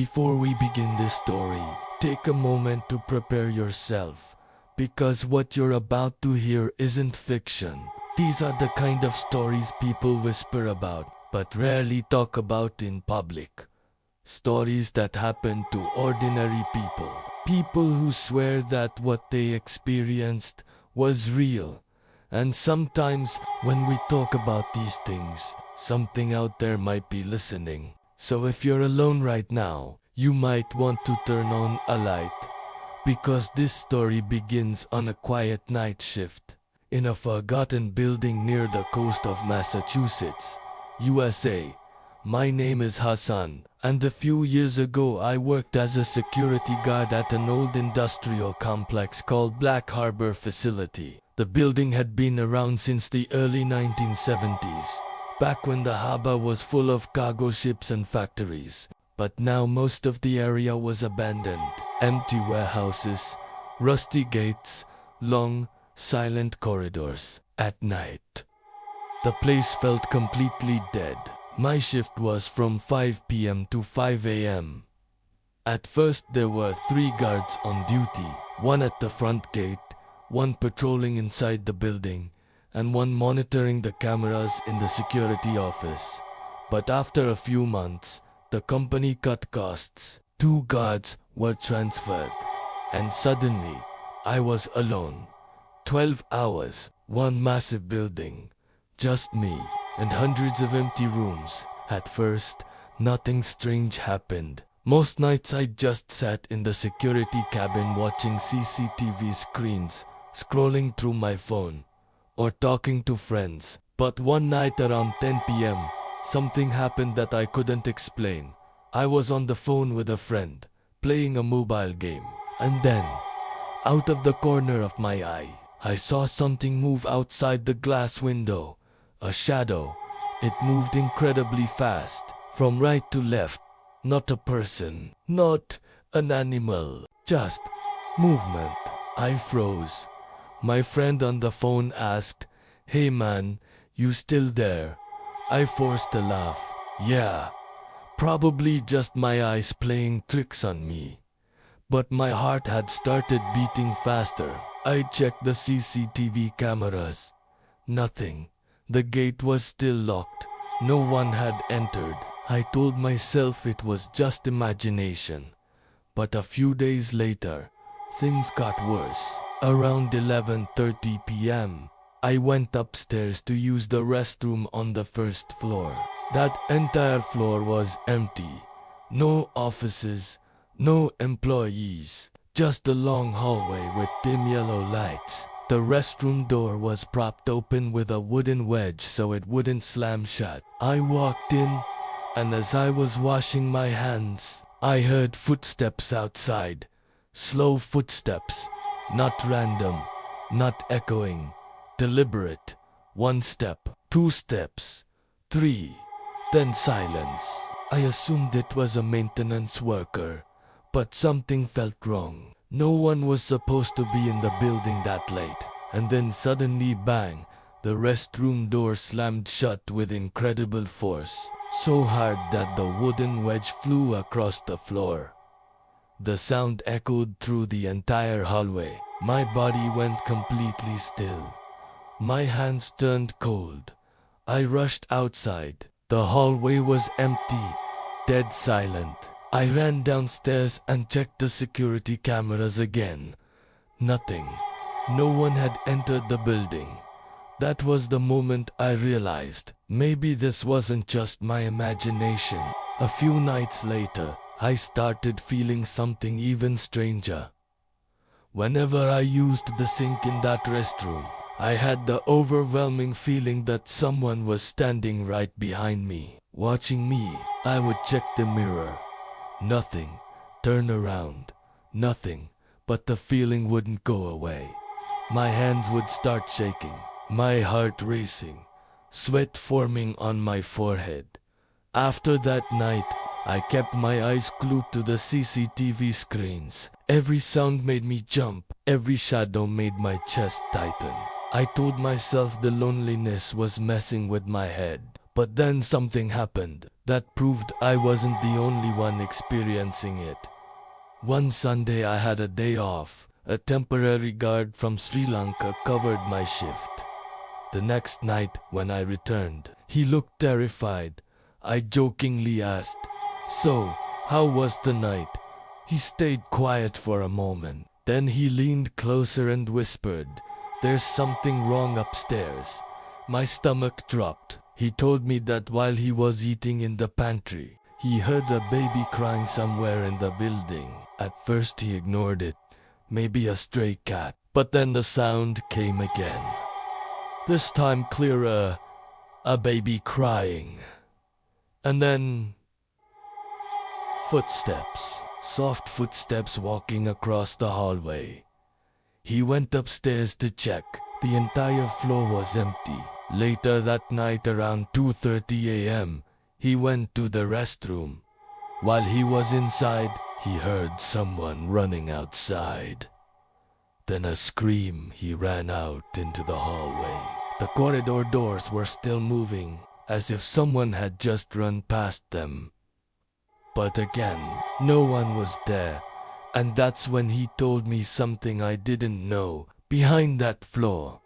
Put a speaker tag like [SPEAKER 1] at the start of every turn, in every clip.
[SPEAKER 1] Before we begin this story, take a moment to prepare yourself, because what you're about to hear isn't fiction. These are the kind of stories people whisper about, but rarely talk about in public. Stories that happen to ordinary people. People who swear that what they experienced was real. And sometimes, when we talk about these things, something out there might be listening. So if you're alone right now, you might want to turn on a light, because this story begins on a quiet night shift in a forgotten building near the coast of Massachusetts, USA. My name is Hassan, and a few years ago I worked as a security guard at an old industrial complex called Black Harbor Facility. The building had been around since the early 1970s, back when the harbor was full of cargo ships and factories. But now most of the area was abandoned. Empty warehouses, rusty gates, long, silent corridors. At night, the place felt completely dead. My shift was from 5 p.m. to 5 a.m. At first there were 3 guards on duty, one at the front gate, one patrolling inside the building, and one monitoring the cameras in the security office. But after a few months, the company cut costs. 2 guards were transferred, and suddenly, I was alone. 12 hours, one massive building, just me, and hundreds of empty rooms. At first, nothing strange happened. Most nights I just sat in the security cabin watching CCTV screens, scrolling through my phone, or talking to friends. But one night around 10 p.m., something happened that I couldn't explain. I was on the phone with a friend, playing a mobile game, and then, out of the corner of my eye, I saw something move outside the glass window. A shadow. It moved incredibly fast, from right to left. Not a person, not an animal, just movement. I froze. My friend on the phone asked, "Hey man, you still there?" I forced a laugh. Yeah, probably just my eyes playing tricks on me. But my heart had started beating faster. I checked the CCTV cameras. Nothing. The gate was still locked. No one had entered. I told myself it was just imagination. But a few days later, things got worse. Around 11:30 p.m., I went upstairs to use the restroom on the first floor. That entire floor was empty. No offices, no employees, just a long hallway with dim yellow lights. The restroom door was propped open with a wooden wedge so it wouldn't slam shut. I walked in, and as I was washing my hands, I heard footsteps outside. Slow footsteps, not random, not echoing, deliberate. 1 step, 2 steps, 3, then silence. I assumed it was a maintenance worker, but something felt wrong. No one was supposed to be in the building that late. And then suddenly, bang, the restroom door slammed shut with incredible force. So hard that the wooden wedge flew across the floor. The sound echoed through the entire hallway. My body went completely still. My hands turned cold. I rushed outside. The hallway was empty, dead silent. I ran downstairs and checked the security cameras again. Nothing. No one had entered the building. That was the moment I realized, maybe this wasn't just my imagination. A few nights later, I started feeling something even stranger. Whenever I used the sink in that restroom, I had the overwhelming feeling that someone was standing right behind me, watching me. I would check the mirror. Nothing. Turn around. Nothing. But the feeling wouldn't go away. My hands would start shaking, my heart racing, sweat forming on my forehead. After that night, I kept my eyes glued to the CCTV screens. Every sound made me jump. Every shadow made my chest tighten. I told myself the loneliness was messing with my head. But then something happened that proved I wasn't the only one experiencing it. One Sunday I had a day off. A temporary guard from Sri Lanka covered my shift. The next night when I returned, he looked terrified. I jokingly asked, "So, how was the night?" He stayed quiet for a moment. Then he leaned closer and whispered, "There's something wrong upstairs." My stomach dropped. He told me that while he was eating in the pantry, he heard a baby crying somewhere in the building. At first he ignored it, maybe a stray cat. But then the sound came again. This time clearer, a baby crying. And then footsteps, soft footsteps walking across the hallway. He went upstairs to check. The entire floor was empty. Later that night around 2:30 a.m., he went to the restroom. While he was inside, he heard someone running outside. Then a scream. He ran out into the hallway. The corridor doors were still moving, as if someone had just run past them. But again, no one was there. And that's when he told me something I didn't know. Behind that floor,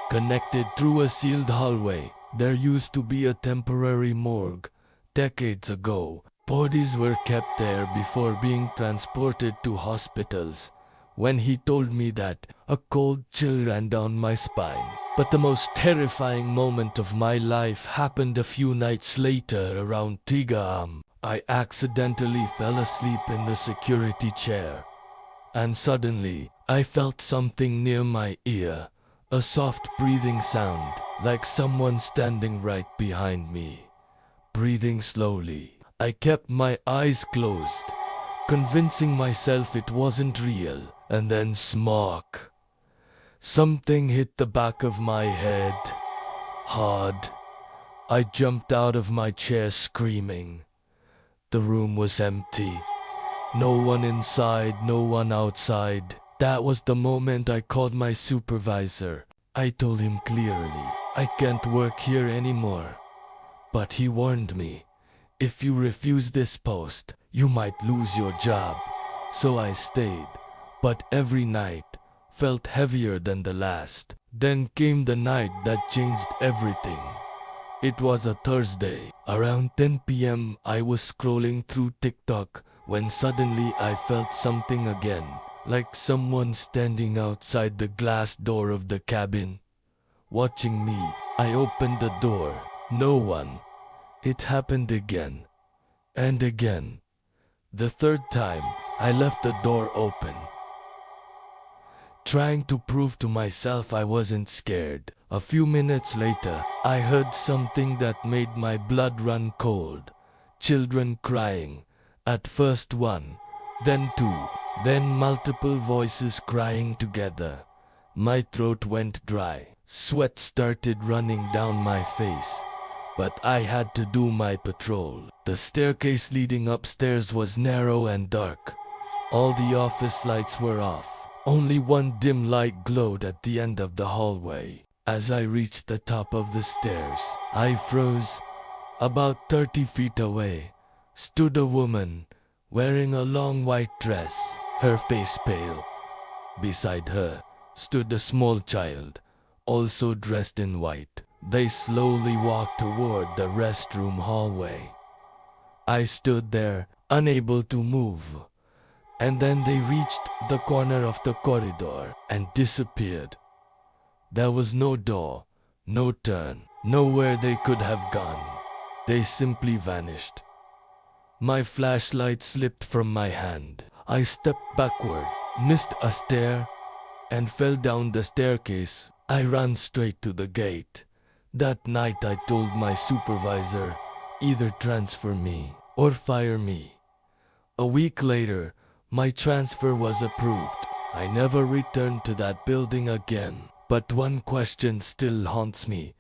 [SPEAKER 1] connected through a sealed hallway, there used to be a temporary morgue. Decades ago, bodies were kept there before being transported to hospitals. When he told me that, a cold chill ran down my spine. But the most terrifying moment of my life happened a few nights later around 3 a.m. I accidentally fell asleep in the security chair. And suddenly, I felt something near my ear. A soft breathing sound, like someone standing right behind me. Breathing slowly. I kept my eyes closed, convincing myself it wasn't real. And then smoke. Something hit the back of my head. Hard. I jumped out of my chair screaming. The room was empty. No one inside, no one outside. That was the moment I called my supervisor. I told him clearly, "I can't work here anymore." But he warned me, "If you refuse this post, you might lose your job." So I stayed. But every night felt heavier than the last. Then came the night that changed everything. It was a Thursday. Around 10 p.m. I was scrolling through TikTok when suddenly I felt something again, like someone standing outside the glass door of the cabin, watching me. I opened the door. No one. It happened again and again. The third time, I left the door open, trying to prove to myself I wasn't scared. A few minutes later, I heard something that made my blood run cold. Children crying. At first one, then two, then multiple voices crying together. My throat went dry. Sweat started running down my face. But I had to do my patrol. The staircase leading upstairs was narrow and dark. All the office lights were off. Only one dim light glowed at the end of the hallway. As I reached the top of the stairs, I froze. About 30 feet away stood a woman wearing a long white dress, her face pale. Beside her stood a small child, also dressed in white. They slowly walked toward the restroom hallway. I stood there, unable to move. And then they reached the corner of the corridor and disappeared. There was no door, no turn, nowhere they could have gone. They simply vanished. My flashlight slipped from my hand. I stepped backward, missed a stair, and fell down the staircase. I ran straight to the gate. That night I told my supervisor, either transfer me or fire me. A week later, my transfer was approved. I never returned to that building again. But one question still haunts me.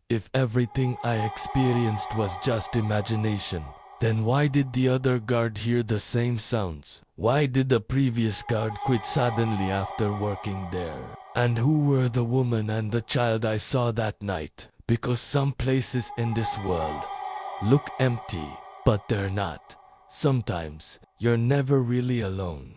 [SPEAKER 1] If everything I experienced was just imagination, then why did the other guard hear the same sounds? Why did the previous guard quit suddenly after working there? And who were the woman and the child I saw that night? Because some places in this world look empty, but they're not. Sometimes you're never really alone.